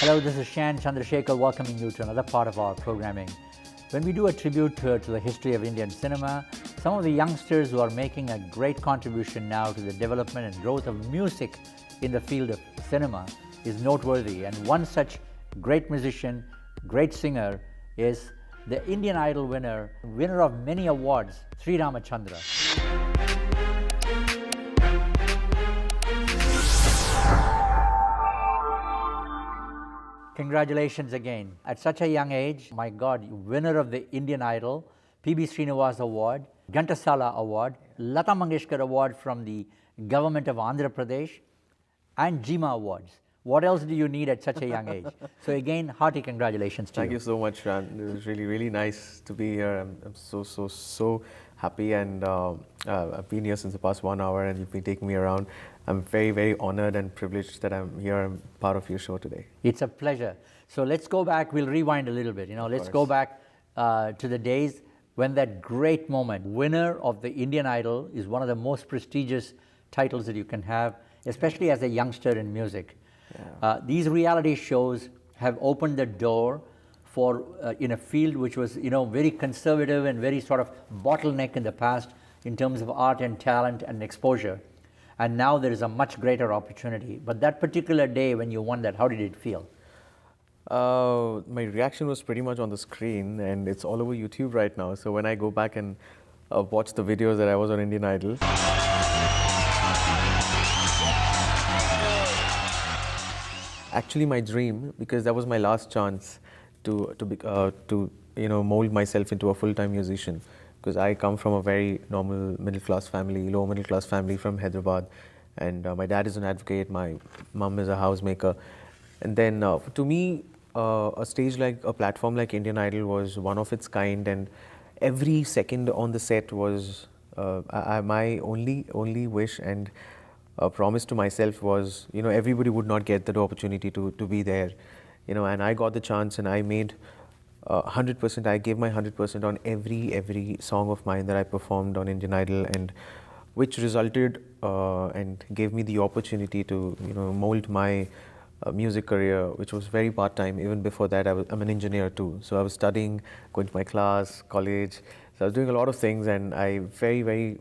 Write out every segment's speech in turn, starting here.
Hello, this is Shan Chandrasekar welcoming you to another part of our programming. When we do a tribute to the history of Indian cinema, some of the youngsters who are making a great contribution now to the development and growth of music in the field of cinema is noteworthy. And one such great musician, great singer is the Indian Idol winner of many awards, Sreerama Chandra. Congratulations again. At such a young age, my God, winner of the Indian Idol, P.B. Srinivas Award, Ghantasala Award, Lata Mangeshkar Award from the government of Andhra Pradesh, and Jima Awards. What else do you need at such a young age? So again, hearty congratulations to you. Thank you so much, Ran. It was really nice to be here. I'm so happy, and I've been here since the past 1 hour, and you've been taking me around. I'm very honored and privileged that I'm here. I'm part of your show today. It's a pleasure. So let's go back. We'll rewind a little bit. Let's go back to the days when that great moment, winner of the Indian Idol, is one of the most prestigious titles that you can have, especially as a youngster in music. Yeah. These reality shows have opened the door for in a field which was very conservative and very sort of bottleneck in the past in terms of art and talent and exposure. And now there is a much greater opportunity. But that particular day when you won that, how did it feel? My reaction was pretty much on the screen, and it's all over YouTube right now. So when I go back and watch the videos that I was on Indian Idol, actually my dream, because that was my last chance to mold myself into a full-time musician. Because I come from a very normal middle-class family, lower middle-class family from Hyderabad, and my dad is an advocate, my mom is a housemaker. And then to me, a platform like Indian Idol was one of its kind, and every second on the set was my only wish and promise to myself was, everybody would not get the opportunity to be there, and I got the chance, and I made 100%. I gave my 100% on every song of mine that I performed on Indian Idol, and which resulted and gave me the opportunity to mold my music career, which was very part-time. Even before that, I'm an engineer too, so I was studying, going to my class, college, so I was doing a lot of things, and I very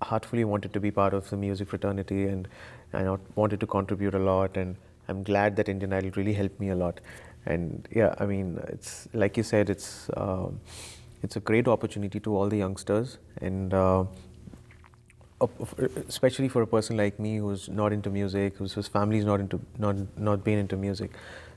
heartfully wanted to be part of the music fraternity, and I wanted to contribute a lot, and I'm glad that Indian Idol really helped me a lot. And yeah, I mean, it's like you said, it's a great opportunity to all the youngsters, and especially for a person like me who's not into music, whose family's not been into music.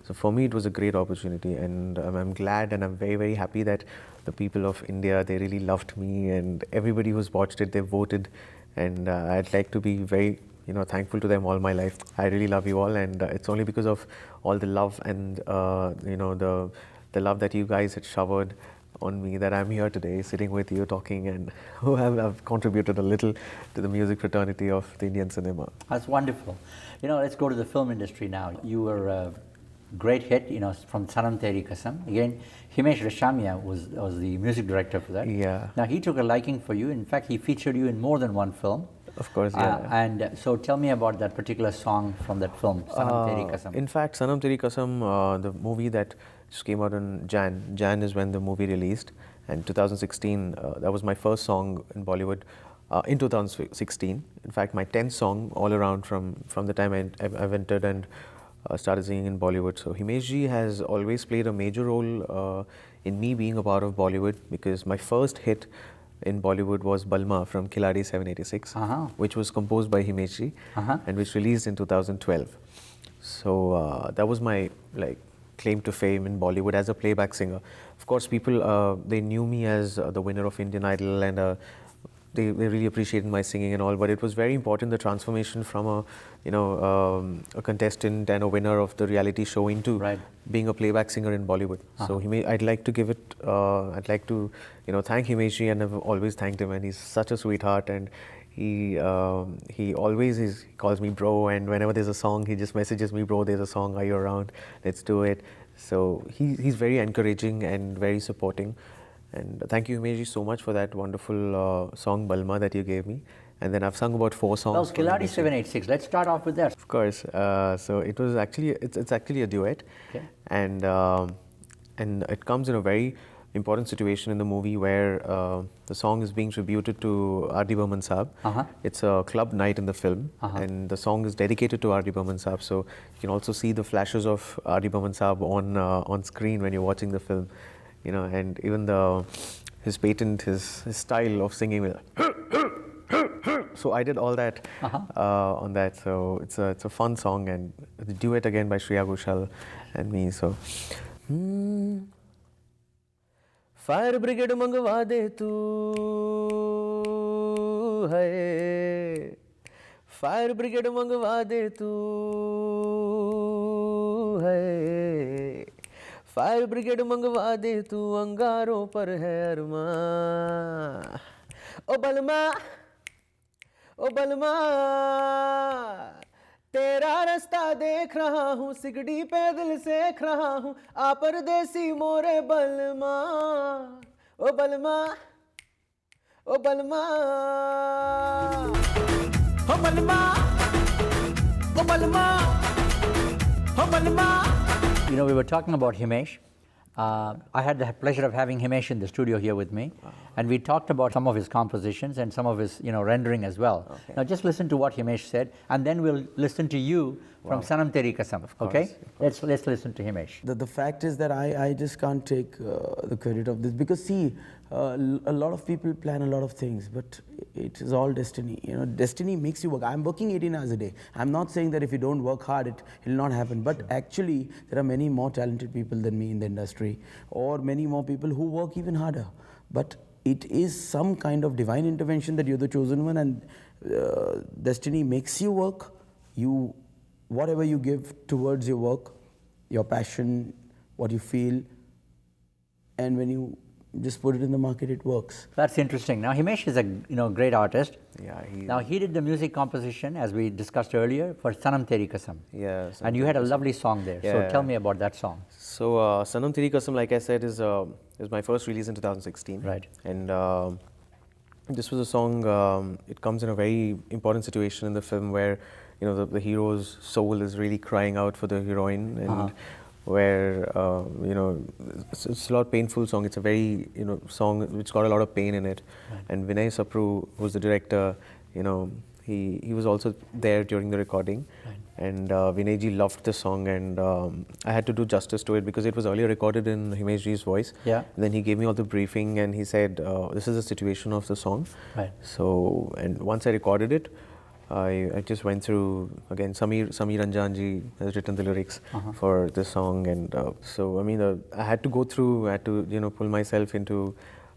So for me, it was a great opportunity, and I'm glad, and I'm very happy that the people of India, they really loved me, and everybody who's watched it, they voted, and I'd like to be very thankful to them all my life. I really love you all, and it's only because of all the love and the love that you guys had showered on me that I'm here today, sitting with you, talking, and who have contributed a little to the music fraternity of the Indian cinema. That's wonderful. Let's go to the film industry now. You were a great hit, from Sanam Teri Kasam. Again, Himesh Reshammiya was the music director for that. Yeah. Now, he took a liking for you. In fact, he featured you in more than one film. Of course, yeah. And so tell me about that particular song from that film, Sanam Teri Kasam. In fact, Sanam Teri Kasam, the movie that just came out in Jan is when the movie released, and 2016, that was my first song in Bollywood in 2016. In fact, my 10th song all around from the time I've entered and started singing in Bollywood. So Himesh ji has always played a major role in me being a part of Bollywood, because my first hit in Bollywood was Balma from Khiladi 786, which was composed by Himesh ji, and which released in 2012. So that was my claim to fame in Bollywood as a playback singer. Of course, people they knew me as the winner of Indian Idol, and they really appreciated my singing and all. But it was very important, the transformation from a contestant and a winner of the reality show into being a playback singer in Bollywood. So I'd like to give it. I'd like to thank Himesh ji, and I've always thanked him. And he's such a sweetheart, and he always calls me bro, and whenever there's a song, he just messages me, bro, there's a song, are you around? Let's do it. So he's very encouraging and very supporting. And thank you, Himesh ji, so much for that wonderful song Balma that you gave me. and then I've sung about 4 songs. Well, for Khiladi Himeshi. 786, let's start off with that. Of course. So it was actually it's actually a duet, Okay. And it comes in a very important situation in the movie where the song is being tributed to R.D. Burman Saab. It's a club night in the film, and the song is dedicated to R.D. Burman Saab. So you can also see the flashes of R.D. Burman Saab on screen when you're watching the film, and even his style of singing will. So I did all that on that. So it's a fun song, and the duet again by Shreya Ghoshal and me. So. Fire brigade मंगवा दे तू है, fire brigade मंगवा दे तू है, fire brigade मंगवा दे तू, अंगारों पर है अरमा, ओ बलमा तेरा रास्ता देख रहा हूँ, सिगड़ी पे दिल सेख रहा हूँ, आ परदेसी मोरे बलमा, ओ बलमा, ओ बलमा, ओ बलमा, ओ बलमा, ओ बलमा. We were talking about Himesh. I had the pleasure of having Himesh in the studio here with me, and we talked about some of his compositions and some of his, rendering as well. Okay. Now, just listen to what Himesh said, and then we'll listen to you from Sanam Teri Kasam. Okay? Let's listen to Himesh. The fact is that I just can't take the credit of this, because see, a lot of people plan a lot of things, but it is all destiny. Destiny makes you work. I'm working 18 hours a day. I'm not saying that if you don't work hard, it will not happen. But actually, there are many more talented people than me in the industry, or many more people who work even harder. But it is some kind of divine intervention that you're the chosen one, and destiny makes you work. Whatever you give towards your work, your passion, what you feel, and when you just put it in the market, it works. That's interesting. Now, Himesh is a great artist. Yeah. Now, he did the music composition, as we discussed earlier, for Sanam Teri Kasam. Yeah. And you had a lovely song there. Yeah. So tell me about that song. So Sanam Teri Kasam, like I said, is my first release in 2016. Right. And this was a song. It comes in a very important situation in the film where the hero's soul is really crying out for the heroine, and where it's a lot painful song. It's a very song which got a lot of pain in it. Right. And Vinay Sapru, who's the director, he was also there during the recording. Right. And Vinayji loved the song, and I had to do justice to it because it was earlier recorded in Himeshji's voice. Yeah. And then he gave me all the briefing, and he said, this is the situation of the song. Right. So, and once I recorded it, I just went through, again, Sameer Ranjanji has written the lyrics for this song, and so I mean, I had to go through, I had to pull myself into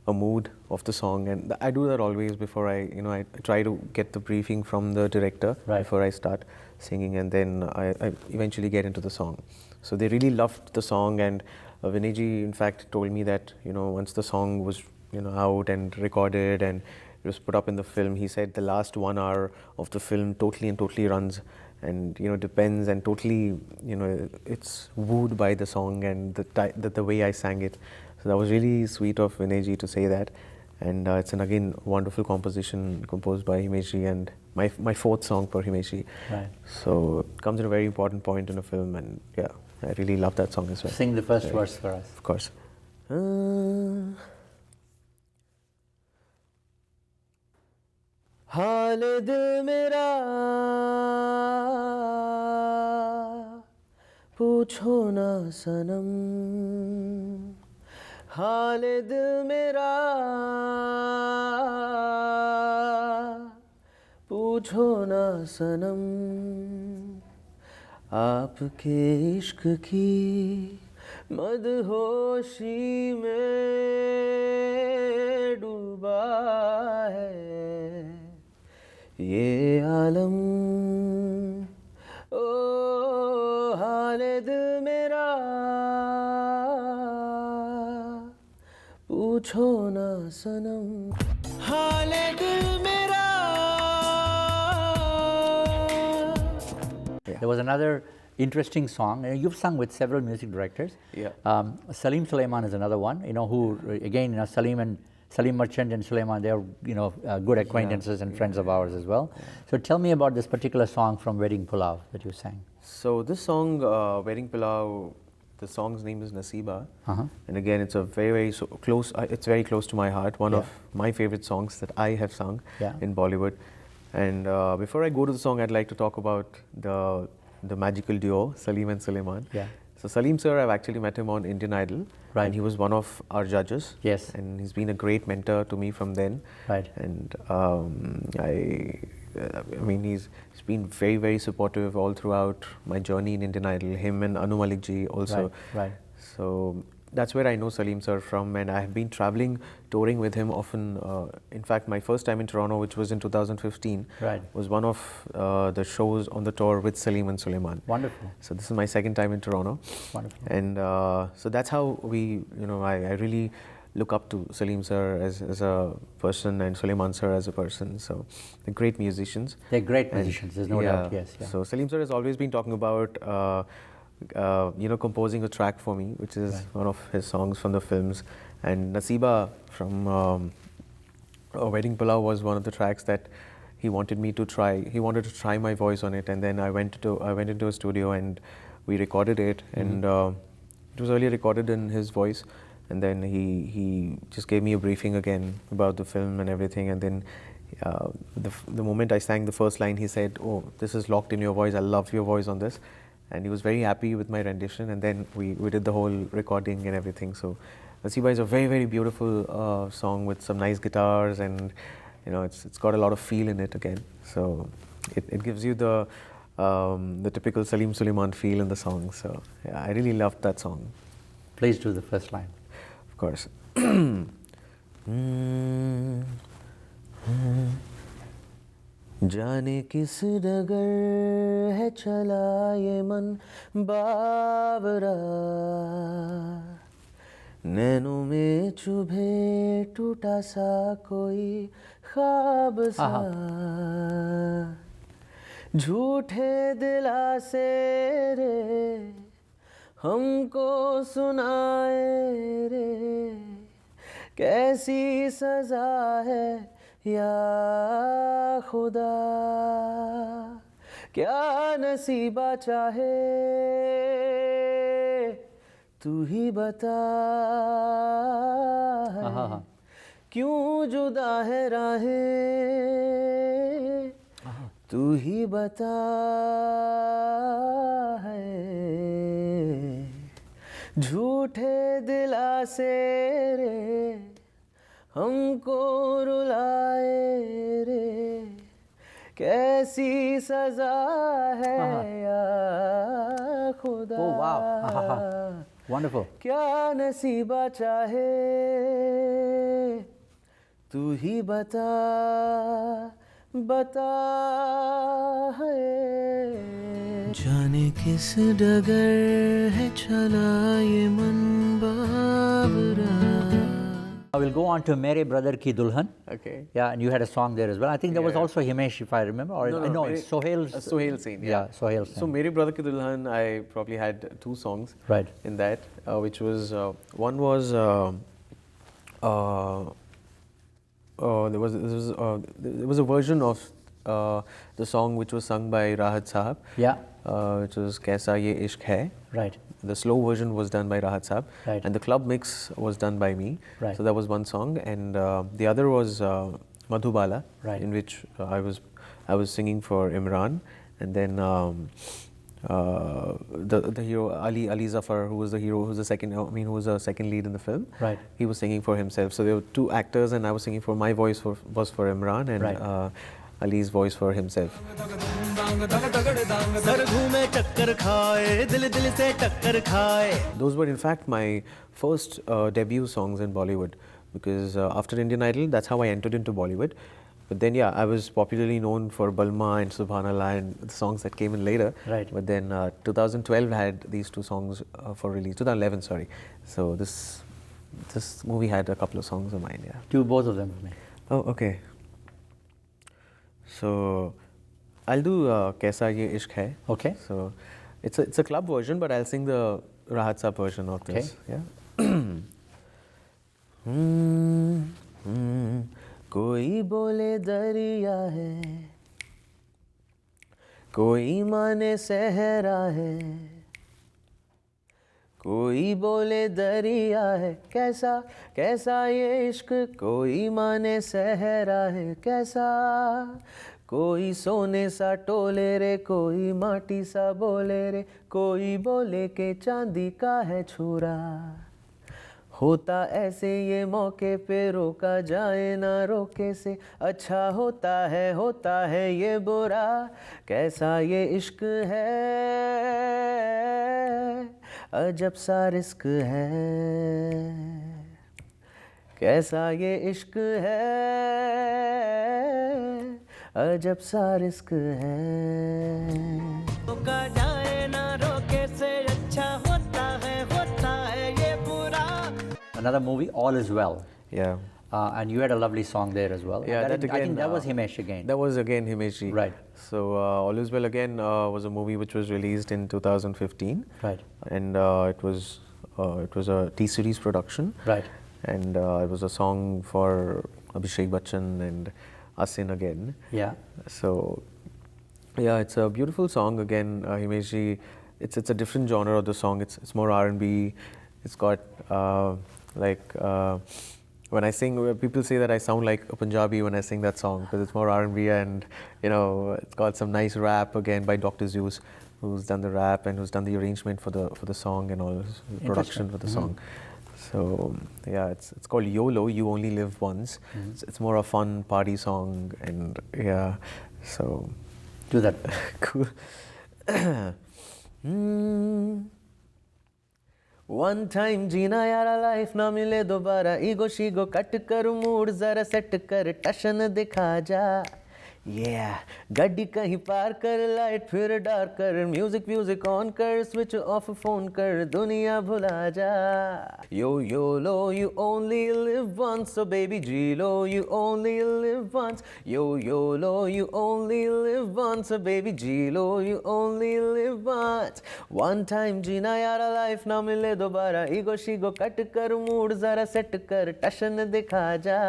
a mood of the song, and I do that always before I try to get the briefing from the director before I start singing, and then I eventually get into the song. So they really loved the song, and Vinayji in fact told me that once the song was out and recorded and it was put up in the film, he said the last 1 hour of the film totally runs and depends, and totally it's wooed by the song and the way I sang it. So that was really sweet of Vinayji to say that, and it's an again wonderful composition composed by Himeshji, and my 4th song for Himeshji. Right. So it comes at a very important point in the film, and yeah, I really love that song as well. Sing the first verse for us. Of course. हाल दिल मेरा पूछो ना सनम, हाल दिल मेरा पूछो ना सनम, आपके इश्क की मदहोशी में डूबा है ये आलम, ओ हाल दिल मेरा पूछो ना सनम, हाल दिल मेरा. There was another interesting song. You've sung with several music directors. Yeah. Salim Sulaiman is another one, who again, Salim and Salim Merchant and Sulaiman, they're good acquaintances and friends of ours as well. So tell me about this particular song from Wedding Pulao that you sang. So this song, Wedding Pilau, the song's name is Nasiba, and again, it's a very close. It's very close to my heart. One of my favorite songs that I have sung in Bollywood. And before I go to the song, I'd like to talk about the magical duo Salim and Sulaiman. Yeah. So Salim sir, I've actually met him on Indian Idol, and he was one of our judges. Yes. And he's been a great mentor to me from then. Right. And I mean, he's been very supportive all throughout my journey in Indian Idol. Him and Anu Malik ji also. Right. So that's where I know Salim sir from, and I have been traveling, touring with him often. In fact, my first time in Toronto, which was in 2015, was one of the shows on the tour with Salim and Sulaiman. Wonderful. So this is my second time in Toronto. Wonderful. And so that's how we, I really look up to Salim sir as a person and Sulaiman sir as a person. So they're great musicians. They're great musicians, there's no doubt, yes. Yeah. So Salim sir has always been talking about composing a track for me, which is one of his songs from the films. And Nasiba from Wedding Pulao was one of the tracks that he wanted me to try. He wanted to try my voice on it, and then I went into a studio and we recorded it. And it was earlier recorded in his voice, and then he just gave me a briefing again about the film and everything. And then the moment I sang the first line, he said, "Oh, this is locked in your voice. I love your voice on this." And he was very happy with my rendition, and then we did the whole recording and everything. So Nasiba is a very beautiful song with some nice guitars, and it's got a lot of feel in it again. So it gives you the typical Salim Sulaiman feel in the song. So yeah, I really loved that song. Please do the first line. Of course. जाने किस डगर है चला ये मन बावरा, नैनों में चुभे टूटा सा कोई ख्वाब सा, झूठे दिलासे रे हमको सुनाए रे, कैसी सजा है या खुदा, क्या नसीबा चाहे तू ही बता, क्यों जुदा है राहें तू ही बता है, झूठे दिलासे रे हमको रुलाए रे, कैसी सजा है या खुदा, Oh, wow. Wonderful. क्या नसीबा चाहे तू ही बता है, जाने किस डगर है चला ये मन बावरा. I will go on to Mere Brother Ki Dulhan. Okay. Yeah, and you had a song there as well. I think there was also Himesh, if I remember. Or no, it's Sohail's. Sohail Sain. Yeah, Sohail Sain. So Mere Brother Ki Dulhan, I probably had two songs in that, which was one was there was a version of the song which was sung by Rahat Sahab. Yeah. Which was Kaisa Ye Ishq Hai. Right. The slow version was done by Rahat Sahab, and the club mix was done by me. Right. So that was one song, and the other was Madhubala, in which I was singing for Imran, and then the hero Ali Zafar, who was the hero, who was the second lead in the film. Right. He was singing for himself. So there were two actors, and I was singing for my voice was for Imran, and Ali's voice for himself. Those were in fact my first debut songs in Bollywood, because after Indian Idol, that's how I entered into Bollywood. But then I was popularly known for Balma and Subhanallah and the songs that came in later. Right. But then 2012 had these two songs for release, 2011 sorry. So this movie had a couple of songs of mine, Do both of them for me. Oh, okay. So I'll do Kaisa Ye Ishq Hai. Okay. So it's a club version, but I'll sing the Rahat Saab version of this. Yeah. कोई बोले दरिया है, कोई माने सहरा है, कोई बोले दरिया है, कैसा कैसा ये इश्क, कोई माने सहरा है कैसा, कोई सोने सा टोले रे, कोई माटी सा बोले रे, कोई बोले के चांदी का है छुरा, होता ऐसे ये मौके पे रोका जाए ना रोके से, अच्छा होता है ये बुरा, कैसा ये इश्क है, अजब सा रिस्क है, कैसा ये इश्क है, अजब सा रिस्क है, रोका जाए ना रोके से, अच्छा होता है ये बुरा. Another movie, All Is Well. Yeah. And you had a lovely song there as well. Yeah, I that think that again, was Himesh again. That was again Himesh ji. Right. So All Is Well again was a movie which was released in 2015. Right. And it was a T-series production. Right. And it was a song for Abhishek Bachchan and Asin again. Yeah. So yeah, it's a beautiful song again. Himesh ji, it's a different genre of the song. It's more R&B. It's got when I sing, people say that I sound like a Punjabi when I sing that song because it's more R&B, and it's got some nice rap again by Dr. Zeus, who's done the rap and who's done the arrangement for the song and all production for the song. So yeah, it's called YOLO, You Only Live Once. It's more a fun party song, and yeah, so Do that. cool. One time जीना यारा life ना मिले दोबारा, ego शीगो cut कर mood जरा set कर, टशन दिखा जा. Yeah, गड्डी कहीं पार कर, लाइट फिर डार्क कर, म्यूजिक ऑन कर, स्विच ऑफ फोन कर, दुनिया भुला जा. Yo lo, you only live once, so baby ji low, you only live once. Yo lo, you only live once, so baby ji low, you only live once. One time जीना यारा life ना मिले दोबारा, ego शीगो cut कर, mood जरा set कर, टशन दिखा जा.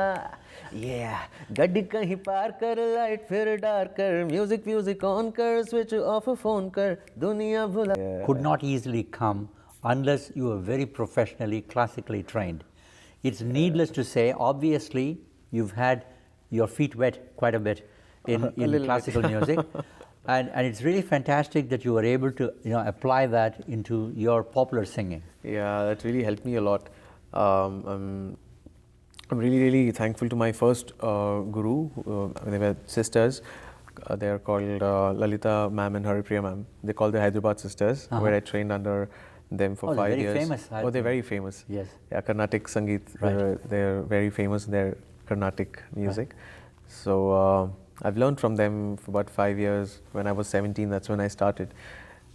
Yeah, गड्डी कहीं पार कर, लाइट फिर डार्क कर, म्यूजिक ऑन कर, स्विच ऑफ फोन कर, दुनिया भुला. Could not easily come unless you were very professionally, classically trained. It's needless to say, obviously, you've had your feet wet quite a bit in classical music. And it's really fantastic that you were able to apply that into your popular singing. Yeah, that really helped me a lot. I'm really thankful to my first guru. They were sisters. They are called Lalita ma'am and Haripriya ma'am. They called the Hyderabad sisters, where I trained under them for 5 years. They're very famous. Oh, they're very famous. Yes. Yeah, Carnatic Sangeet. Right. They're very famous in their Carnatic music. Right. So I've learned from them for about 5 years. When I was 17, that's when I started.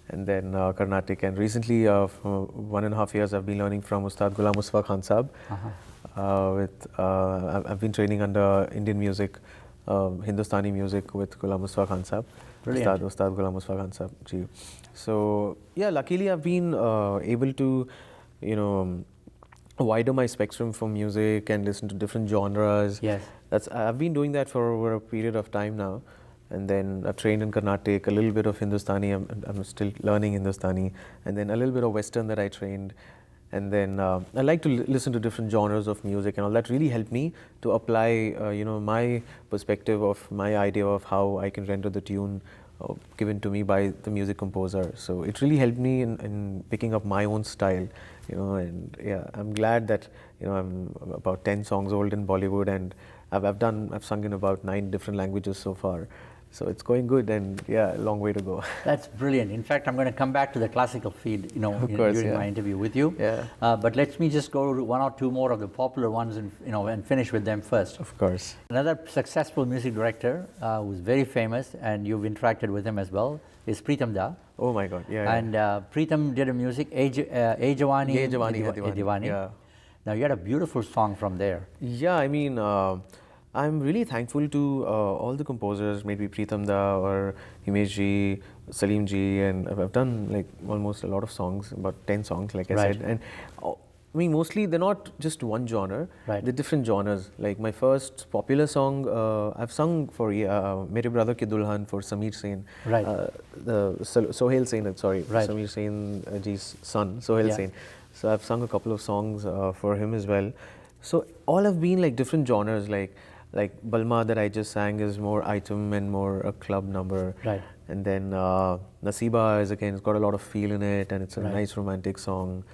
And then Carnatic. And recently, for 1.5 years, I've been learning from Ustad Ghulam Mustafa Khan Sahab. I've been training under Indian music, Hindustani music with Ghulam Mustafa Khan Sahab. Brilliant. Ustad Ghulam Mustafa Khan Sahab ji. So yeah, luckily I've been able to, widen my spectrum for music and listen to different genres. Yes. I've been doing that for over a period of time now. And then I've trained in Carnatic, a little bit of Hindustani. I'm still learning Hindustani, and then a little bit of Western that I trained. And then I like to listen to different genres of music, and all that really helped me to apply, my perspective of my idea of how I can render the tune given to me by the music composer. So it really helped me in picking up my own style, and yeah, I'm glad that, I'm about 10 songs old in Bollywood, and I've sung in about 9 different languages so far. So it's going good, and yeah, a long way to go. That's brilliant. In fact, I'm going to come back to the classical field, during my interview with you. Yeah. But let me just go to one or two more of the popular ones, and and finish with them first. Of course. Another successful music director who's very famous, and you've interacted with him as well, is Pritam Da. Oh my God! Yeah. And Pritam did a music, Ye Jawani Hai Diwani. Yeah. Now you had a beautiful song from there. Yeah, I mean, I'm really thankful to all the composers, maybe Pritam Da or Himesh ji, Salim ji, and I've done like almost a lot of songs, about 10 songs, like I said. And I mean, mostly they're not just one genre. Right. They're different genres. Like my first popular song, I've sung for Mere Brother Ki Dulhan for Sameer Sen. Right. Sohail Sen, sorry. Right. Sameer Sen ji's son, Sohail Yeah. Sen. So I've sung a couple of songs for him as well. So all have been like different genres. Like Balma that I just sang is more item and more a club number. Right. And then Nasiba is again, it's got a lot of feel in it, and it's a Right. nice romantic song.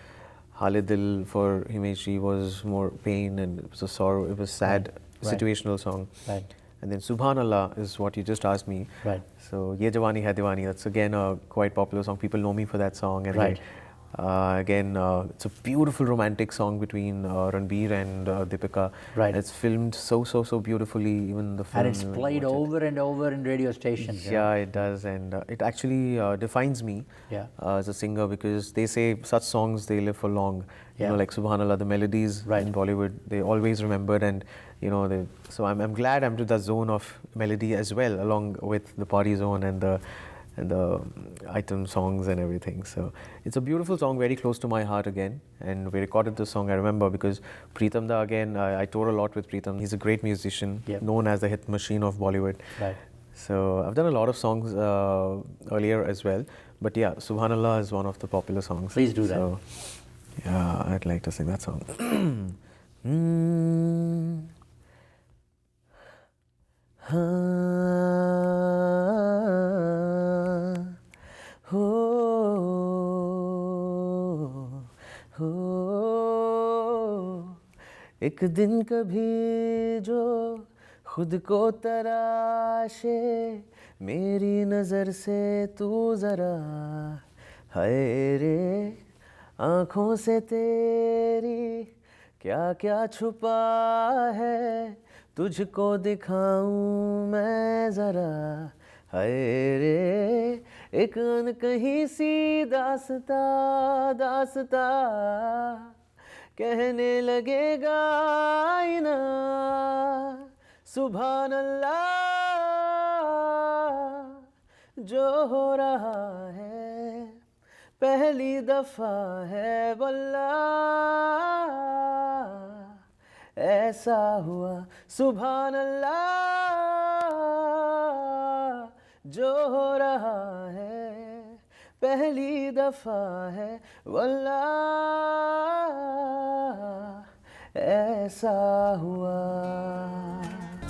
Hale Dil for Himeshi was more pain, and it was a sorrow, it was sad, Right. situational song. Right. And then Subhanallah is what you just asked me. Right. So Ye Jawani Hai Diwani, that's again a quite popular song. People know me for that song. And Right. it's a beautiful romantic song between Ranbir and Deepika. Right. And it's filmed so beautifully, even the film. And it's played over and over in radio stations. you know? Yeah, it does, and it actually defines me Yeah. as a singer, because they say such songs, they live for long. You Yeah. know, like Subhanallah, the melodies Right. in Bollywood, they always remembered, and you know, so I'm glad I'm to that zone of melody as well, along with the party zone and the item songs and everything. So it's a beautiful song, very close to my heart again. And we recorded this song, I remember, because Pritam Da, again, I toured a lot with Pritam. He's a great musician, Yep. known as the hit machine of Bollywood. Right. So I've done a lot of songs earlier as well. But yeah, Subhanallah is one of the popular songs. Please do that. So yeah, I'd like to sing that song. एक दिन कभी जो खुद को तराशे, मेरी नज़र से तू ज़रा हाय रे, आँखों से तेरी क्या क्या छुपा है, तुझको दिखाऊं मैं ज़रा हाय रे, एक अनकही सी दास्ता दास्ता कहने लगेगा आईना सुभान अल्लाह, जो हो रहा है पहली दफा है वल्लाह, ऐसा हुआ सुभान अल्लाह, जो हो रहा है पहली दफा है वल्लाह, ऐसा हुआ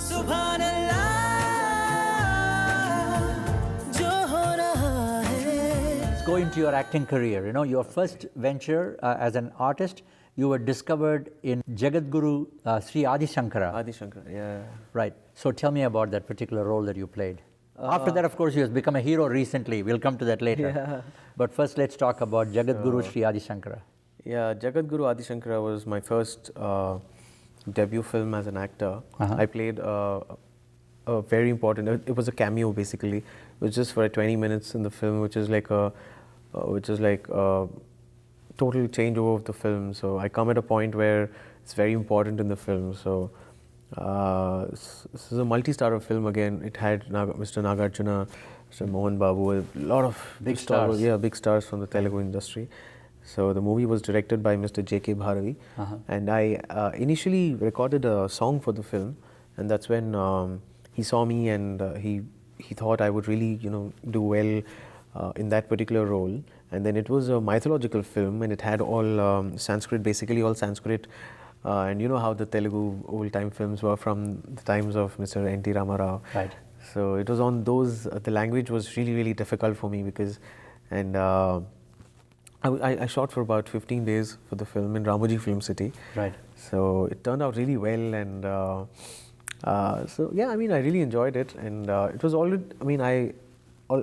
सुभान अल्लाह, जो हो रहा है. Let's go into your acting career. You know, your first venture as an artist, you were discovered in Jagadguru Sri Adi Shankara. Adi Shankar, yeah. Right. So tell me about that particular role that you played. After that, of course, you have become a hero recently. We'll come to that later. Yeah. But first, let's talk about Jagadguru Sri Adi Shankara. Yeah, Jagadguru Adi Shankara was my first debut film as an actor. I played a very important, it was a cameo basically. It was just for 20 minutes in the film, which is like a total changeover of the film. So I come at a point where it's very important in the film. So this is a multi-starrer film again. It had Mr. Nagarjuna, Mr. Mohan Babu, a lot of Big stars. Yeah, big stars from the Telugu industry. So the movie was directed by Mr. J.K. Bharavi, and I initially recorded a song for the film, and that's when he saw me, and he thought I would really do well in that particular role. And then it was a mythological film, and it had all Sanskrit, basically all Sanskrit. And you know how the Telugu old-time films were from the times of Mr. N.T. Ramarao. Right. So it was on those, the language was really, really difficult for me because, and I shot for about 15 days for the film in Ramoji Film City. Right. So it turned out really well, and so yeah, I mean, I really enjoyed it, and it was already, I mean,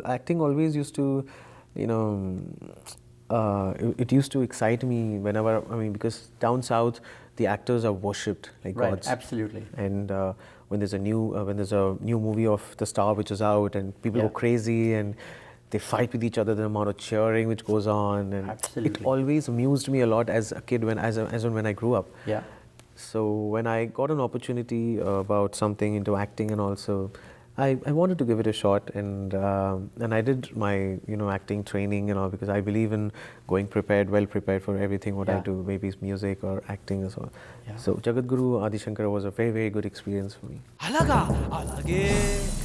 acting always used to, it used to excite me whenever, I mean, because down south, the actors are worshipped like Right, gods. absolutely. And when there's a new movie of the star which is out, and people go crazy and they fight with each other, the amount of cheering which goes on, and Absolutely. it always amused me a lot as a kid when I grew up. Yeah. So when I got an opportunity about something into acting, and also I wanted to give it a shot, and I did my acting training because I believe in going prepared, well prepared for everything what I Yeah. do, maybe it's music or acting or so. Yeah. So Jagadguru Adi Shankara was a very, very good experience for me. అలాగా అలాగే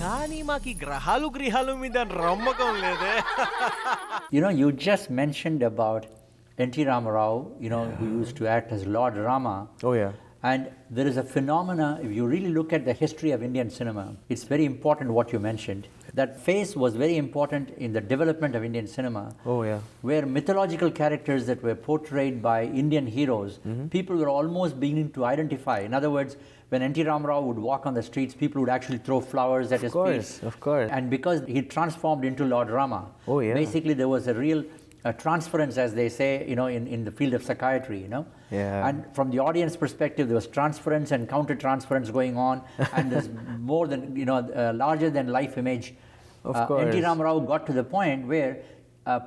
కానీ మాకు గ్రహాలు గ్రహాలు మీద నమ్మకం లేదే. You just mentioned about N.T. Ramarao, who used to act as Lord Rama. Oh yeah. And there is a phenomena, if you really look at the history of Indian cinema, it's very important what you mentioned. That phase was very important in the development of Indian cinema. Oh yeah. Where mythological characters that were portrayed by Indian heroes, people were almost beginning to identify. In other words, when N.T. Ramarao would walk on the streets, people would actually throw flowers at his feet. Of course. And because he transformed into Lord Rama, Oh, yeah. basically there was a real transference, as they say, in the field of psychiatry, Yeah. And from the audience perspective, there was transference and counter-transference going on, and there's more than, larger than life image. Of course. N.T. Ramarao got to the point where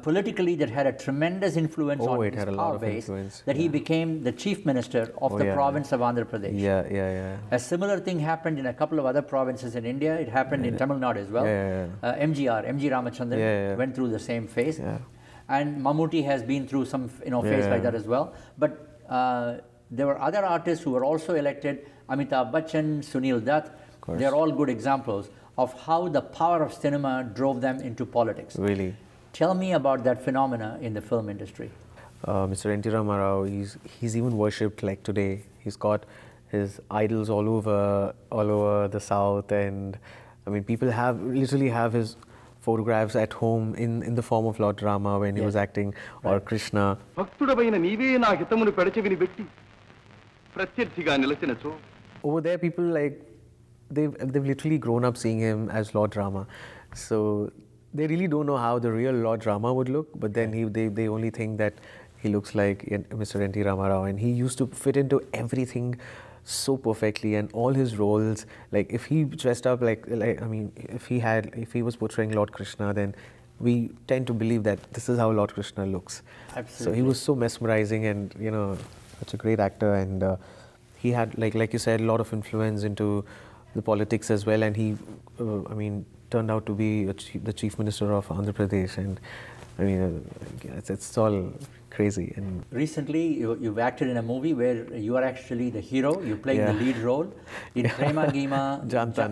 politically that had a tremendous influence on it his had a lot power of base, influence, that he became the chief minister of the yeah. province of Andhra Pradesh. Yeah. A similar thing happened in a couple of other provinces in India. It happened in Tamil Nadu as well. Yeah. MG Ramachandran Yeah. went through the same phase. Yeah. And Mammootty has been through some phase like that as well. But there were other artists who were also elected. Amitabh Bachchan, Sunil Dutt. They're all good examples of how the power of cinema drove them into politics. Really. Tell me about that phenomena in the film industry. Mr. N.T. Ramarao, he's even worshipped like today. He's got his idols all over the south, and I mean people literally have his photographs at home in the form of Lord Rama when he was acting, or Krishna. భక్తుడవైన నీవే నా హితమును పెడచెవిని పెట్టి ప్రత్యర్థిగా నిలచినచో. Over there, people they've literally grown up seeing him as Lord Rama, so they really don't know how the real Lord Rama would look. But then they only think that he looks like Mr. N.T. Ramarao, and he used to fit into everything so perfectly, and all his roles, like if he dressed up like I mean if he was portraying Lord Krishna, then we tend to believe that this is how Lord Krishna looks. Absolutely. So he was so mesmerizing, and such a great actor, and he had like you said a lot of influence into the politics as well, and he I mean turned out to be the chief minister of Andhra Pradesh, and I mean it's all crazy. And Recently, you've acted in a movie where you are actually the hero. You played the lead role in Prema Gima Janta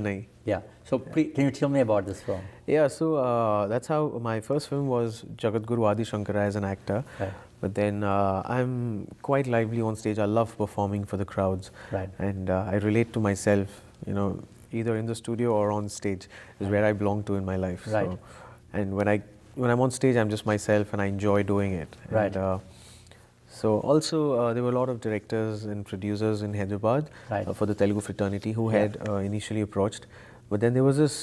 Nahi. Yeah. So please, can you tell me about this film? Yeah, so that's how my first film was, Jagadguru Adi Shankara as an actor. Right. But then I'm quite lively on stage. I love performing for the crowds. Right. And I relate to myself, either in the studio or on stage is where I belong to in my life. Right. So, and when I'm on stage, I'm just myself and I enjoy doing it. Right. And, so also there were a lot of directors and producers in Hyderabad Right. For the Telugu fraternity who had initially approached. But then there was this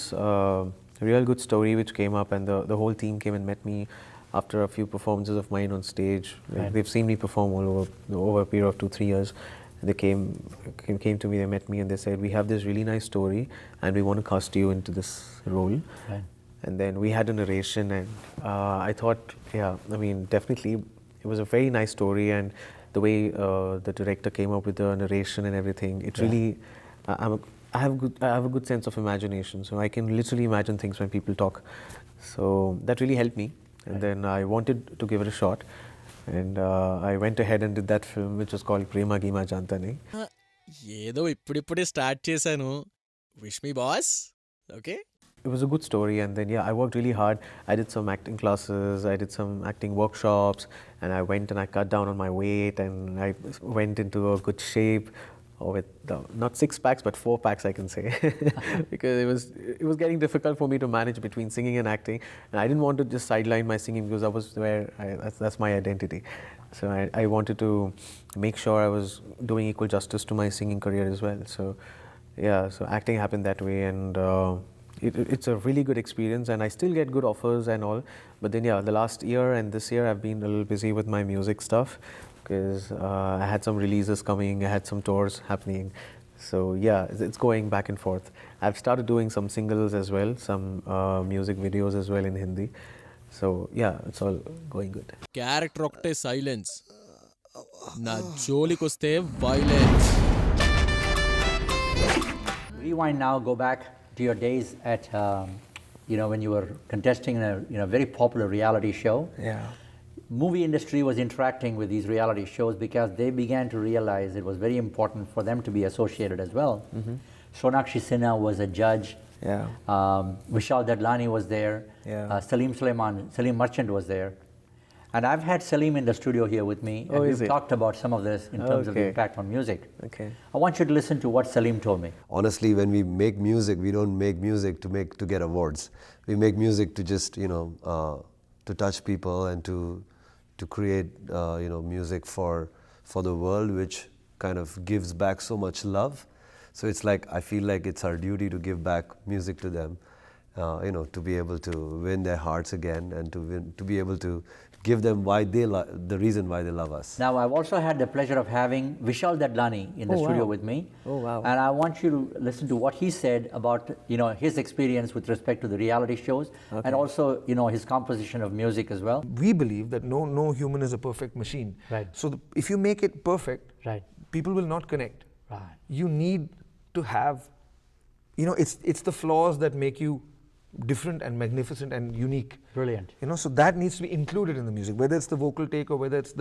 real good story which came up, and the whole team came and met me after a few performances of mine on stage. Right. They've seen me perform all over a period of 2-3 years. They came to me, they met me, and they said, we have this really nice story and we want to cast you into this role. Right. And then we had a narration, and I thought, I mean, definitely it was a very nice story, and the way the director came up with the narration and everything, it really, I have a good sense of imagination, so I can literally imagine things when people talk. So that really helped me, and then I wanted to give it a shot, and I went ahead and did that film, which was called Prema Gima Janta Nahi. ఏదో ఇప్పుడిప్పుడే start చేశాను. Wish me boss. Okay. It was a good story, and then I worked really hard. I did some acting classes, I did some acting workshops, and I went and I cut down on my weight, and I went into a good shape, with not 6 packs but 4 packs, I can say, because it was getting difficult for me to manage between singing and acting, and I didn't want to just sideline my singing because that was where that's my identity. So I wanted to make sure I was doing equal justice to my singing career as well. So so acting happened that way, and it's a really good experience, and I still get good offers and all. But then the last year and this year I've been a little busy with my music stuff, because I had some releases coming, I had some tours happening. So it's going back and forth. I've started doing some singles as well, some music videos as well in Hindi. So it's all going good. Character ఒకటే silence, నా జోలికొస్తే violence. Rewind now, go back to your days at, when you were contesting in a very popular reality show. Yeah. Movie industry was interacting with these reality shows because they began to realize it was very important for them to be associated as well. Sonakshi Sinha was a judge. Yeah. Vishal Dadlani was there. Yeah. Salim Merchant was there. And I've had Salim in the studio here with me, and Oh, we've is it? talked about some of this in terms of the Okay. impact on music. Okay. I want you to listen to what Salim told me. Honestly, when we make music, we don't make music to get awards. We make music to just to touch people and to create music for the world, which kind of gives back so much love. So it's like I feel like it's our duty to give back music to them, to be able to win their hearts again and to be able to give them the reason why they love us. Now, I've also had the pleasure of having Vishal Dadlani in the Oh, studio wow. with me. Oh, wow. And I want you to listen to what he said about, his experience with respect to the reality shows and also, his composition of music as well. We believe that no human is a perfect machine. Right. So if you make it perfect, Right. people will not connect. Right. You need to have, it's the flaws that make you different and magnificent and unique. Brilliant. So that needs to be included in the music, whether it's the vocal take or whether it's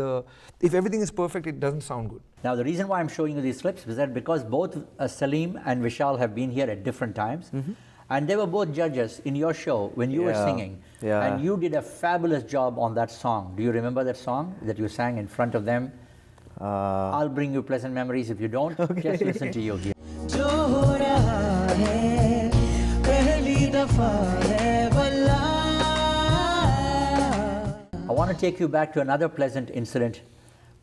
if everything is perfect, it doesn't sound good. Now, the reason why I'm showing you these clips is that because both Salim and Vishal have been here at different times, and they were both judges in your show when you were Yeah. singing, Yeah. and you did a fabulous job on that song. Do you remember that song that you sang in front of them? I'll bring you pleasant memories. If you don't, just listen to you here. I want to take you back to another pleasant incident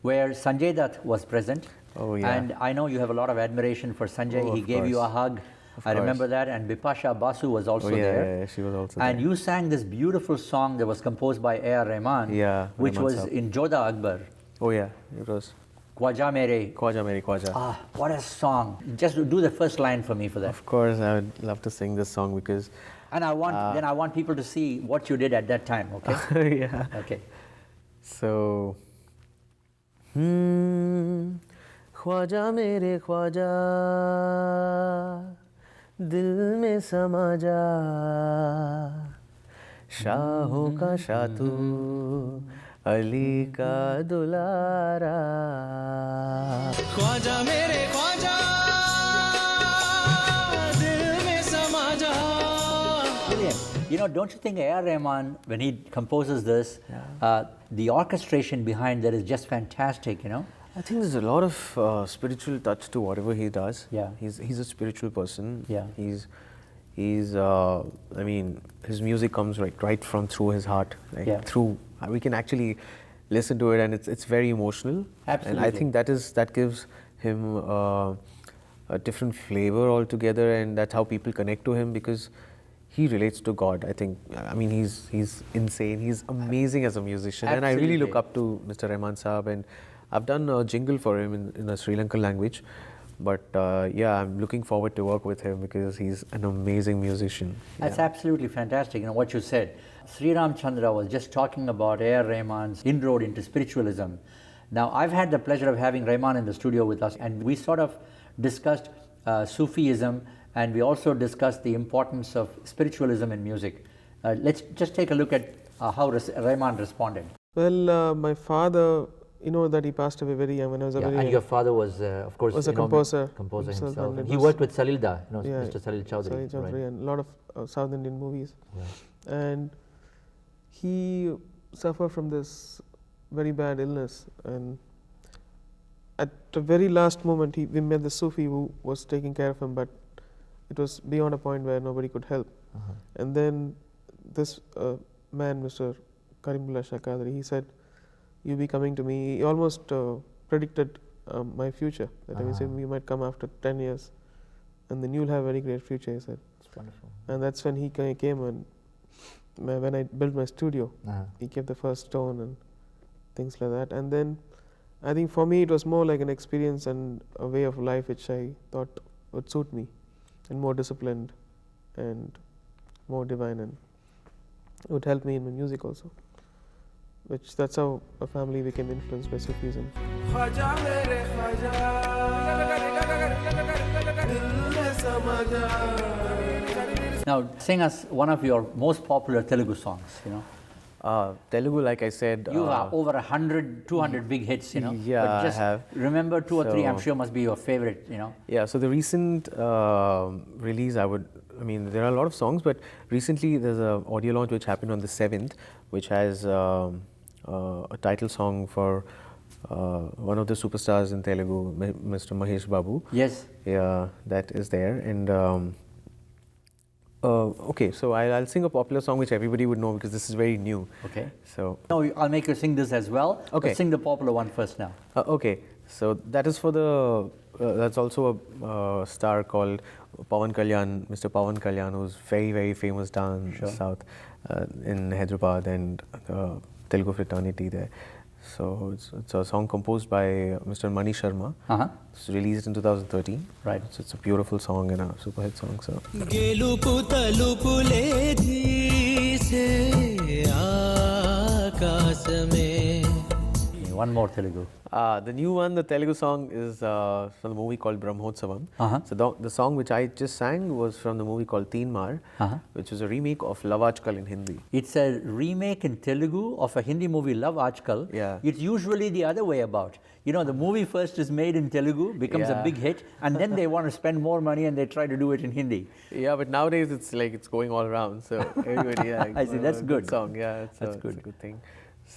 where Sanjay Dutt was present. Oh, yeah. And I know you have a lot of admiration for Sanjay. Oh, He of gave you a course. hug. I remember that. And Bipasha Basu was also yeah, there. yeah, she was also And there. you sang this beautiful song that was composed by A.R. Rahman, Yeah, which Rahman was Saab. in Joda Akbar, Oh yeah, it was Khwaja Mere. Khwaja Meri Khwaja. Ah, what a song. Just do the first line for me for that. Of course, I would love to sing this song because And I want people to see what you did at that time, okay? yeah. Okay. So, Khwaja मेरे ख्वाजा दिल में समा जा शाहों का शाह तू अली का दुलारा ख्वाजा मेरे ख्वाजा दिल में समा जा. Brilliant. Don't you think A.R. Rahman, when he composes this, the orchestration behind that is just fantastic, I think there's a lot of spiritual touch to whatever he does. Yeah. He's a spiritual person. Yeah. I mean, his music comes right from through his heart. Yeah. We can actually listen to it, and it's very emotional. Absolutely. And I think that gives him a different flavor altogether, and that's how people connect to him because he relates to God. I mean, he's insane. He's amazing as a musician, and I really look up to Mr. Rahman Saab. And I've done a jingle for him in a Sri Lankan language. But I'm looking forward to work with him because he's an amazing musician. That's absolutely fantastic. What you said. Sreerama Chandra was just talking about A.R. Rahman's inroad into spiritualism. Now, I've had the pleasure of having Rahman in the studio with us, and we sort of discussed Sufism, and we also discussed the importance of spiritualism in music. Let's just take a look at how Rahman responded. Well, my father, that he passed away very young when I was a very And young. your father was, of course, Was a composer himself. and And it he was- worked with Salilda, Yeah, Mr. Salil Chowdhury. Salil Chowdhury, right? and a lot of South Indian movies. Right. And he suffered from this very bad illness. And at the very last moment, we met the Sufi who was taking care of him, but it was beyond a point where nobody could help. And then this man, Mr. Karimullah Shah Qadri, he said, "You be coming to me." He almost predicted my future. That he said, "You might come after 10 years, and then you'll have a very great future," he said. It's wonderful. And that's when he came, and when I built my studio, he gave the first stone and things like that. And then I think for me it was more like an experience and a way of life which I thought would suit me, and more disciplined and more divine, and it would help me in my music also. That's how a family became influenced by Sufism. Khwaja मेरे ख्वाजा दिल में समा Now, sing us one of your most popular Telugu songs, you know. Telugu, like I said, You have over 100, 200 big hits, you know. Yeah, but just I have. remember two or three, I'm So- sure must be your favorite, you know. Yeah, so the recent release, I mean, there are a lot of songs, but recently there's an audio launch which happened on the 7th, which has a title song for one of the superstars in Telugu, Mr. Mahesh Babu. Yes. Yeah, that is there. And okay, so I'll sing a popular song which everybody would know because this is very new. Okay. So, No, I'll make you sing this as well. Okay. But sing the popular one first now. okay, so that is for the, that's also a star called Pawan Kalyan, Mr. Pawan Kalyan, who's very, very famous down south in Hyderabad and Telugu fraternity there. So it's a song composed by Mr. Mani Sharma. Uh-huh. It's released in 2013. Right. So it's a beautiful song and a super hit song. So. గెలుపు తలుపులే తీసే ఆకాశమే. One more Telugu. The new one, the Telugu song, is from the movie called Brahmotsavam. Uh-huh. So the song which I just sang was from the movie called Teen Maar, which was a remake of Love Aajkal in Hindi. It's a remake in Telugu of a Hindi movie, Love Aajkal. Yeah. It's usually the other way about. You know, the movie first is made in Telugu, becomes a Yeah. big hit, and then they want to spend more money and they try to do it in Hindi. Yeah, but nowadays it's like it's going all around. So everybody, yeah, I see, that's good. song. Yeah, That's good. It's a good thing.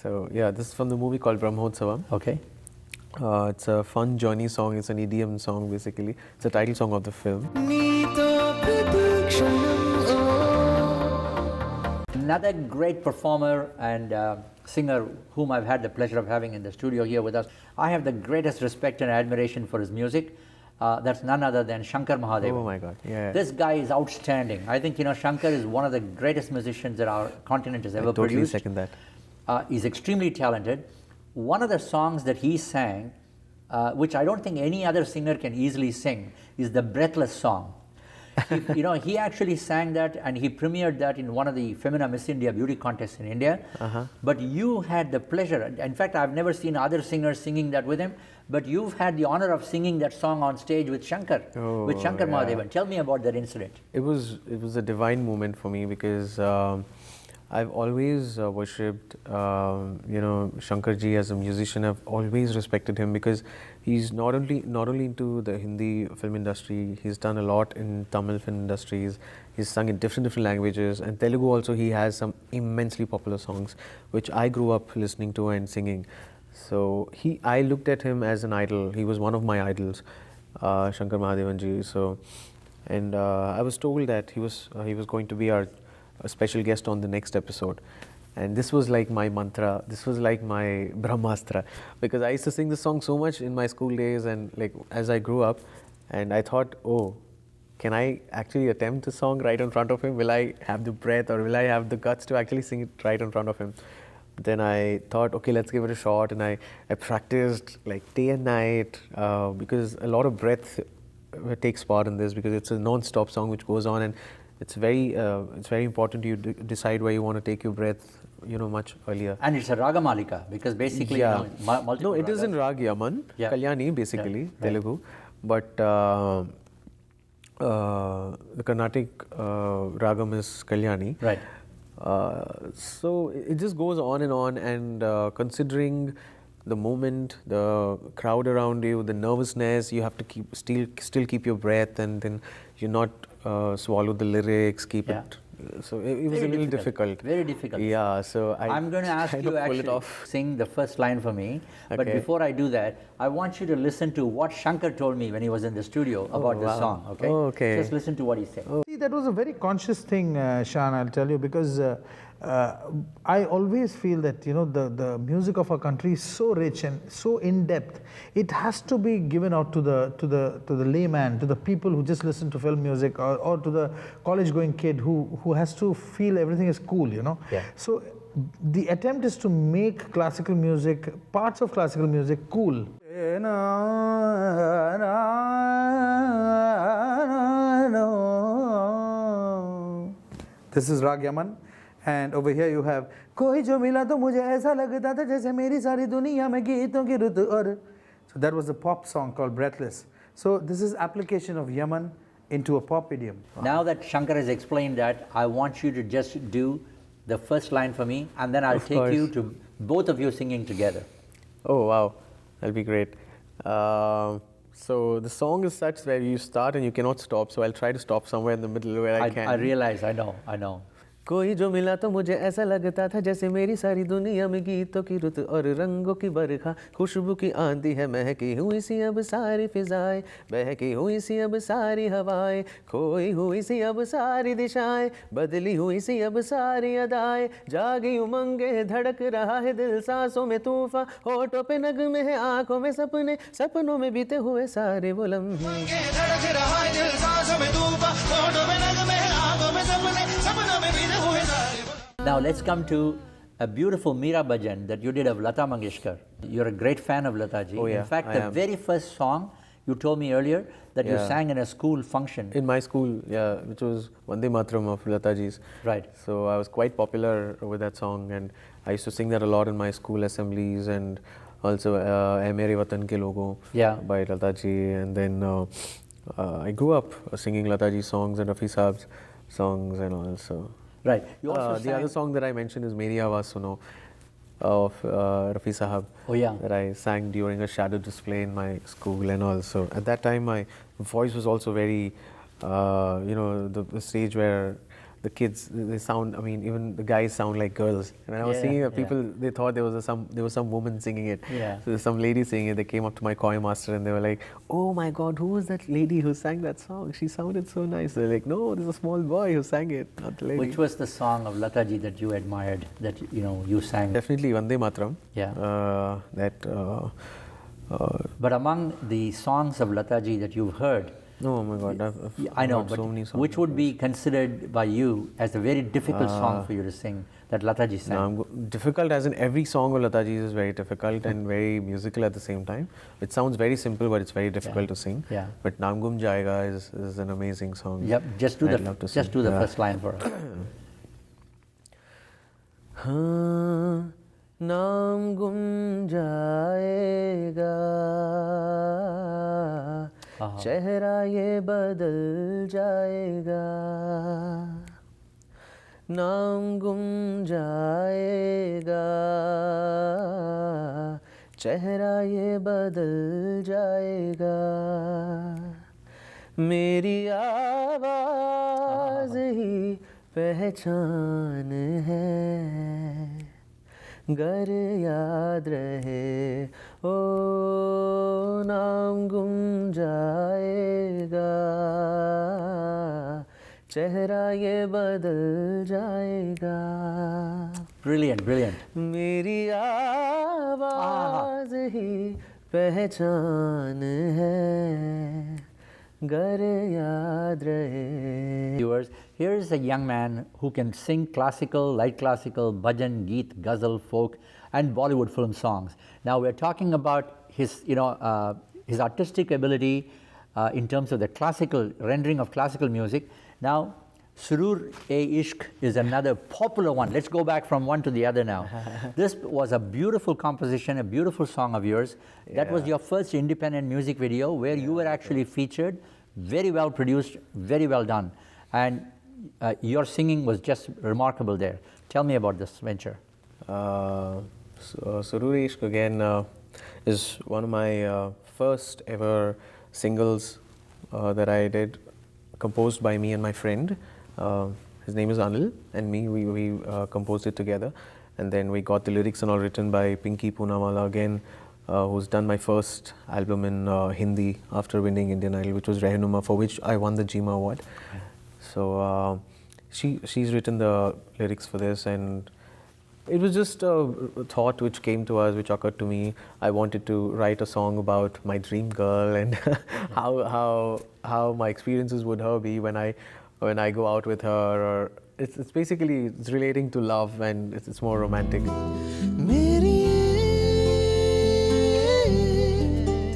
So yeah, this is from the movie called Brahmotsavam. Okay. It's a fun journey song. It's an EDM song basically. It's the title song of the film. Another great performer and singer whom I've had the pleasure of having in the studio here with us. I have the greatest respect and admiration for his music. That's none other than Shankar Mahadevan. Oh my God! Yeah. This guy is outstanding. I think, you know, Shankar is one of the greatest musicians that our continent has ever I totally produced. second that. He's extremely talented. One of the songs that he sang, which I don't think any other singer can easily sing, is the Breathless song. You know, he actually sang that and he premiered that in one of the Femina Miss India beauty contests in India. But you had the pleasure, in fact, I've never seen other singers singing that with him, but you've had the honor of singing that song on stage with Shankar, with Shankar Mahadevan. Tell me about that incident. It was a divine moment for me because I've always worshipped, you know, Shankarji as a musician. I've always respected him because he's not only into the Hindi film industry. He's done a lot in Tamil film industries. He's sung in different languages, and Telugu also. He has some immensely popular songs, which I grew up listening to and singing. So I looked at him as an idol. He was one of my idols, Shankar Mahadevan ji. So, and I was told that he was going to be a special guest on the next episode, and this was like my mantra, this was like my brahmastra, because I used to sing this song so much in my school days and like as I grew up, and I thought, oh, can I actually attempt the song right in front of him? Will I have the breath or will I have the guts to actually sing it right in front of him? Then I thought, okay, let's give it a shot, and I practiced like day and night because a lot of breath takes part in this, because it's a non-stop song which goes on, and it's very important you decide where you want to take your breath, you know, much earlier. And it's a Ragamalika because basically, Yeah. you know, multiple No, it is in ragas. Rag Yaman, Yeah. Kalyani basically, Yeah, right. Telugu. But the Carnatic Ragam is Kalyani. Right. So it just goes on, and considering the moment, the crowd around you, the nervousness, you have to still keep your breath, and then you're not swallow the lyrics, keep Yeah. it. So it was Very a little difficult. Very difficult. Yeah, so I'm going to ask kind you of pull actually it off. sing the first line for me. But Okay. before I do that, I want you to listen to what Shankar told me when he was in the studio about this wow. song. Okay. Oh, okay. Just listen to what he said. See, that was a very conscious thing, Shan, I'll tell you, because I always feel that, you know, the music of our country is so rich and so in depth. It has to be given out to the layman, to the people who just listen to film music, or to the college-going kid who has to feel everything is cool, you know. Yeah. So the attempt is to make classical music, parts of classical music, cool. This is Rag Yaman, and over here you have कोई जो मिला तो मुझे ऐसा लगता था जैसे मेरी सारी दुनिया में गीतों की रुत और. So that was a pop song called Breathless. So this is application of Yaman into a pop idiom. Now that Shankar has explained that, I want you to just do the first line for me, and then I'll Of take you course. to both of you singing together. Oh wow, that'll be great. So the song is such where you start and you cannot stop. So I'll try to stop somewhere in the middle where I can. I realize, I know. कोई जो मिला तो मुझे ऐसा लगता था जैसे मेरी सारी दुनिया में गीतों की रुत और रंगों की बरखा खुशबू की आंधी है महकी हुई सी अब सारी फिजाएं बहकी हुई सी अब सारी हवाएं खोई हुई सी अब सारी दिशाएं बदली हुई सी अब सारी अदाएं जागी उमंगे धड़क रहा है दिल सांसों में तूफान होठों पे नगमे है आंखों में सपने सपनों में बीते हुए सारे वो लम्हे धड़क रहा है दिल सांसों में तूफान होठों में नगमे हैं आंखों में सपने सपनों में बीते हुए सारे Now let's come to a beautiful Meera bhajan that you did of Lata Mangeshkar. You're a great fan of Lata ji. Oh, yeah, In fact, I the am. very first song you told me earlier that you Yeah. sang in a school function. in my school, yeah, which was Vande Mataram of Lataji's. Right. So I was quite popular with that song, and I used to sing that a lot in my school assemblies, and also "Ae Mere Watan Ke Logo" Yeah. by Lataji. And then I grew up singing Lataji songs and Rafi Saab's songs and all. So Right. You also the sang, other song that I mentioned is "Meri Awaaz Suno" of Rafi Saab. Oh, yeah. That I sang during a shadow display in my school and all. So at that time, my voice was also very, the stage where the kids, they sound, I mean, even the guys sound like girls. And when I was Yeah, singing it, yeah. people, they thought there was some woman singing it. Yeah. So there's some lady singing it. They came up to my choir master and they were like, "Oh my God, who was that lady who sang that song? She sounded so nice." They're like, "No, there's a small boy who sang it, not the lady." which was the song of Lata ji that you admired, that you sang? Definitely Vande Mataram. Yeah. But among the songs of Lata ji that you've heard, Oh my God, I've I know, heard but so many songs. which would be considered by you as a very difficult song for you to sing that Lata ji sang? Difficult as in every song of Lataji's is very difficult and very musical at the same time. It sounds very simple, but it's very difficult to sing. Yeah. But Naam Gum Jayega is an amazing song. Yep, just do I'd love to sing. the Yeah. first line for us. हाँ, नाम गुम जाएगा चेहरा ये बदल जाएगा नाम गुम जाएगा चेहरा ये बदल जाएगा मेरी आवाज़ ही पहचान है गर याद रहे ओ नाम गुम जाएगा चेहरा ये बदल जाएगा Brilliant, brilliant. मेरी आवाज़ ही पहचान है गर याद रहे. Viewers, here is a young man who can sing classical, light classical, bhajan, geet, ghazal, folk, and Bollywood film songs. Now we're talking about his, his artistic ability in terms of the classical rendering of classical music. Now, Surur-e-Ishq is another popular one. Let's go back from one to the other now. This was a beautiful composition, a beautiful song of yours. That was your first independent music video where you were actually featured. Very well produced, very well done. And your singing was just remarkable there. Tell me about this venture. Surur-e-Ishq again is one of my first ever singles that I did, composed by me and my friend. His name is Anil, and me, we composed it together. And then we got the lyrics and all written by Pinky Poonawala again, who's done my first album in Hindi after winning Indian Idol, which was Rehnuma, for which I won the GMA award. So she's written the lyrics for this, and it was just a thought which came to us, which occurred to me. I wanted to write a song about my dream girl and how my experiences with her be when I go out with her. Or it's basically it's relating to love, and it's more romantic.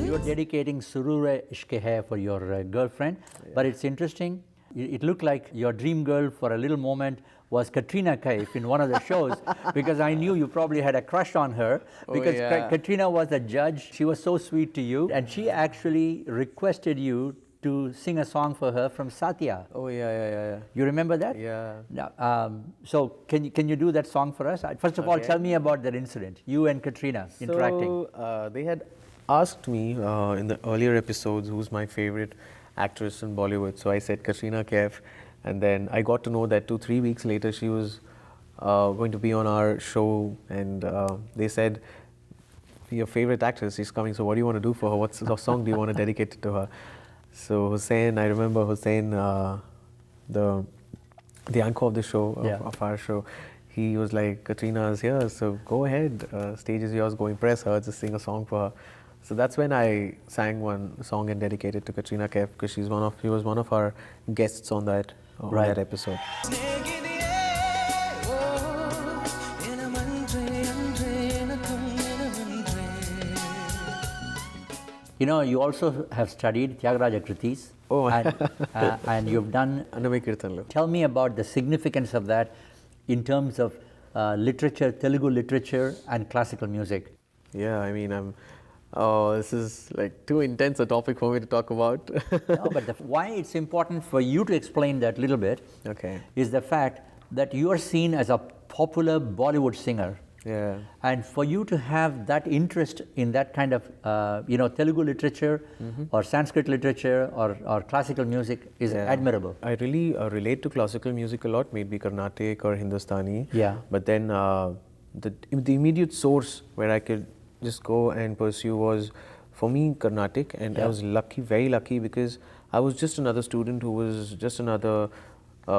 You're dedicating Surur-e-Ishq Hai for your girlfriend, but it's interesting. It looked like your dream girl for a little moment was Katrina Kaif in one of the shows, because I knew you probably had a crush on her, because yeah. Katrina was a judge. She was so sweet to you, and she actually requested you to sing a song for her from Satya. Oh yeah. You remember that? Yeah. Now, so can you do that song for us? First of all, tell me about that incident. You and Katrina interacting. So they had asked me in the earlier episodes who's my favorite actress in Bollywood. So I said Katrina Kaif, and then I got to know that 2-3 weeks later she was going to be on our show, and they said, your favorite actress is coming, so what do you want to do for her? What song do you want to dedicate to her? So Hussein, I remember Hussein, the anchor of the show, of our show, he was like, Katrina's here, so go ahead, stage is yours, go impress her, just sing a song for her. So that's when I sang one song and dedicated to Katrina Kaif, because she was one of our guests on that episode. You know, you also have studied Tyagaraja Kritis. Oh. And you've done... Annamai Kirtanlu. Tell me about the significance of that in terms of literature, Telugu literature and classical music. Yeah, I mean, this is like too intense a topic for me to talk about. No, but why it's important for you to explain that little bit is the fact that you are seen as a popular Bollywood singer. Yeah. And for you to have that interest in that kind of, Telugu literature or Sanskrit literature or classical music is admirable. I really relate to classical music a lot, maybe Carnatic or Hindustani. Yeah. But then the immediate source where I could just go and pursue was, for me, Carnatic. And I was lucky, very lucky, because I was just another student who was just another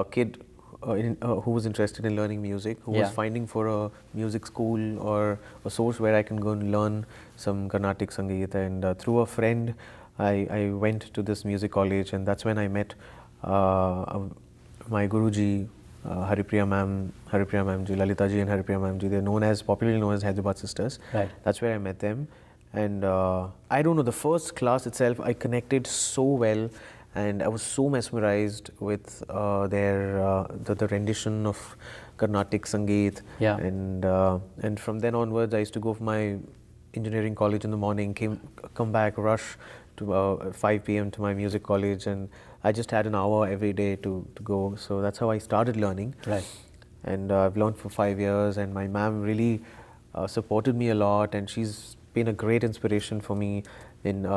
kid who was interested in learning music, who was finding for a music school or a source where I can go and learn some Carnatic Sangeet. And through a friend, I went to this music college, and that's when I met my Guruji, Haripriya ma'am ji, Lalita ji and Haripriya ma'am ji. They're popularly known as Hyderabad sisters. Right. That's where I met them. And I don't know, the first class itself, I connected so well. And I was so mesmerized with the rendition of Carnatic Sangeet. Yeah. And from then onwards, I used to go for my engineering college in the morning, come back, rush to 5 p.m. to my music college, and I just had an hour every day to go. So that's how I started learning. Right. And I've learned for 5 years, and my ma'am really supported me a lot, and she's been a great inspiration for me in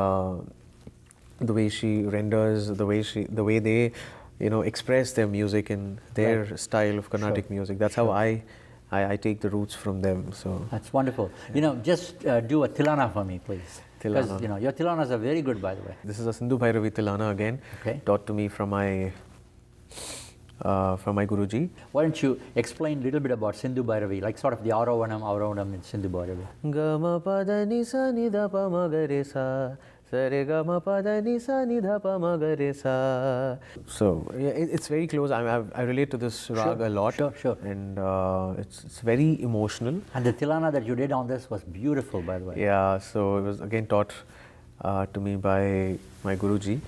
the way she renders, the way they, express their music in their style of Carnatic music. That's how I take the roots from them. So that's wonderful. Just do a Tilana for me, please. Because Tilana. Your Tilanas are very good, by the way. This is a Sindhu Bhairavi Tilana again, taught to me from my Guruji. Why don't you explain a little bit about Sindhu Bhairavi, like sort of the Aurovanam in Sindhu Bhairavi. Gama pada nisa nidha pa magare sa. Sare gama pada nisa nidha pa magare sa. So it's very close. I relate to this rag a lot. Sure. And it's very emotional. And the Tilana that you did on this was beautiful, by the way. Yeah, so it was again taught to me by my Guruji.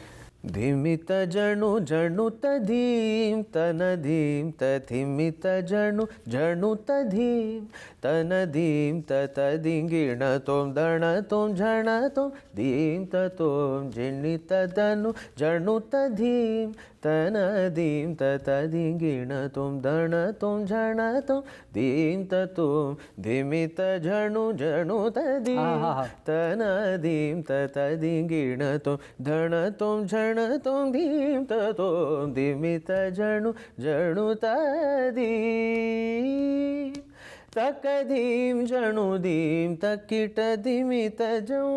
Dhimita janu janu tadhim tanadim tathimita janu janu tadhim tanadim tatadingirna tom dana tom jana tom dim tatom jinita danu janu tadhim tanadim tatadingirna tom dana tom jana tom dim tatom dhimita janu janu tadim tanadim tatadingirna tom dana tom jana tom dim tatom dimita janu janu tadim takadim janu dim takita dimita janu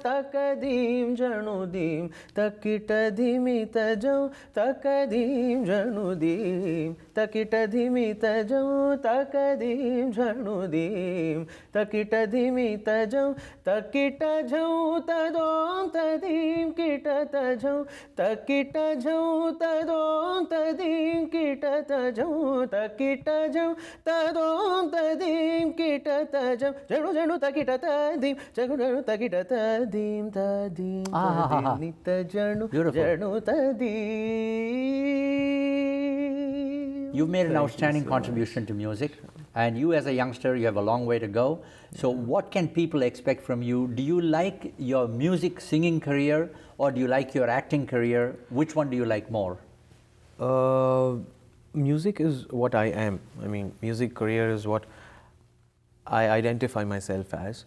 takadim janu dim takita dimita janu takadim janu dim takita dimita janu takadim janu dim takita dimita janu takita janu tadom tadim kita tajau takita janu tadom tadim kita tajau takita janu tadom tadim kita tajau janu takita tadim janu takita tadim tadim tadim nita janu janu tadim. You've made an outstanding contribution to music. and you as a youngster, you have a long way to go. So what can people expect from you? Do you like your music singing career, or do you like your acting career? Which one do you like more? Music is what I am. I mean, music career is what I identify myself as,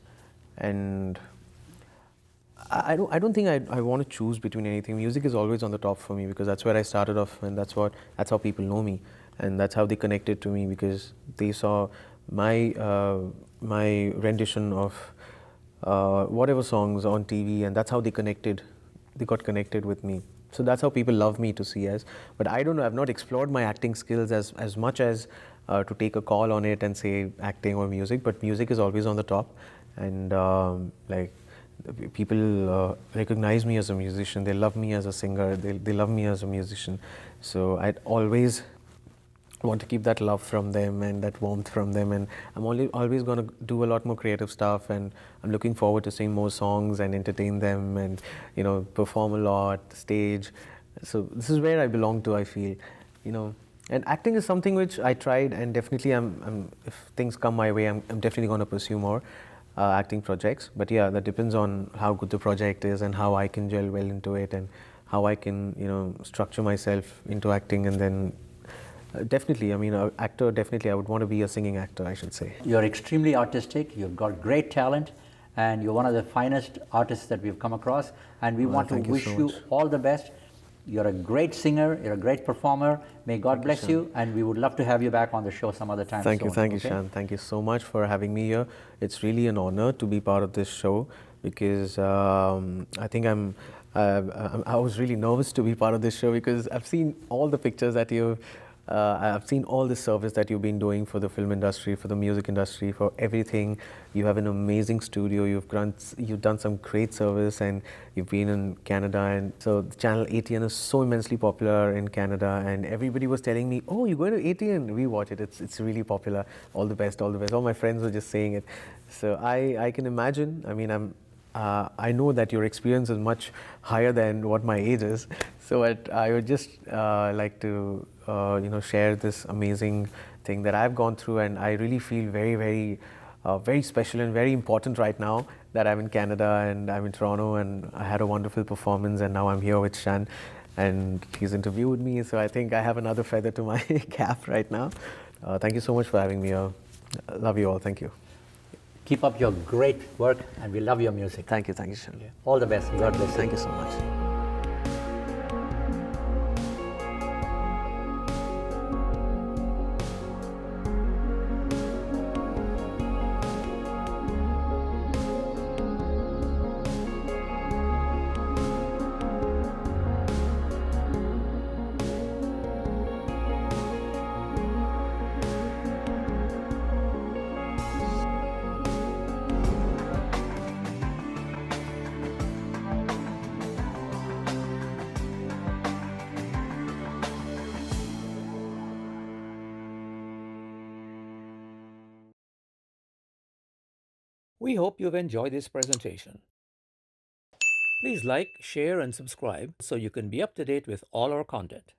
and I don't think I want to choose between anything. Music is always on the top for me because that's where I started off, and that's how people know me, and that's how they connected to me because they saw my my rendition of whatever songs on TV, and that's how they connected. They got connected with me. So that's how people love me to see as. But I don't know. I've not explored my acting skills as much as to take a call on it and say acting or music. But music is always on the top, and like people recognize me as a musician. They love me as a singer. They love me as a musician. So I'd always want to keep that love from them and that warmth from them, and I'm always going to do a lot more creative stuff, and I'm looking forward to sing more songs and entertain them and perform a lot stage. So this is where I belong to, I feel, and acting is something which I tried, and definitely I'm if things come my way, I'm definitely going to pursue more acting projects. But yeah, that depends on how good the project is and how I can gel well into it and how I can structure myself into acting, and then definitely, I mean, an actor, definitely I would want to be a singing actor, I should say. You're extremely artistic, you've got great talent, and you're one of the finest artists that we've come across, and we want to wish you all the best. You're a great singer, you're a great performer. May God bless you, and we would love to have you back on the show some other time. Thank you, Shan. Thank you so much for having me here. It's really an honor to be part of this show because I think I was really nervous to be part of this show because I've seen all the pictures that I've seen all the service that you've been doing for the film industry, for the music industry, for everything. You have an amazing studio. You've done some great service, and you've been in Canada. And so Channel ATN is so immensely popular in Canada. And everybody was telling me, "Oh, you're going to ATN? We watch it. It's really popular. All the best, all the best." All my friends were just saying it. So I can imagine. I mean, I know that your experience is much higher than what my age is. So I would just like to share this amazing thing that I've gone through, and I really feel very, very, very special and very important right now that I'm in Canada and I'm in Toronto, and I had a wonderful performance, and now I'm here with Shan, and he's interviewed me. So I think I have another feather to my cap right now. Thank you so much for having me here. Love you all. Thank you. Keep up your great work, and we love your music. Thank you, Shan. All the best. God bless you. Thank you so much. We hope you've enjoyed this presentation. Please like, share, and subscribe so you can be up to date with all our content.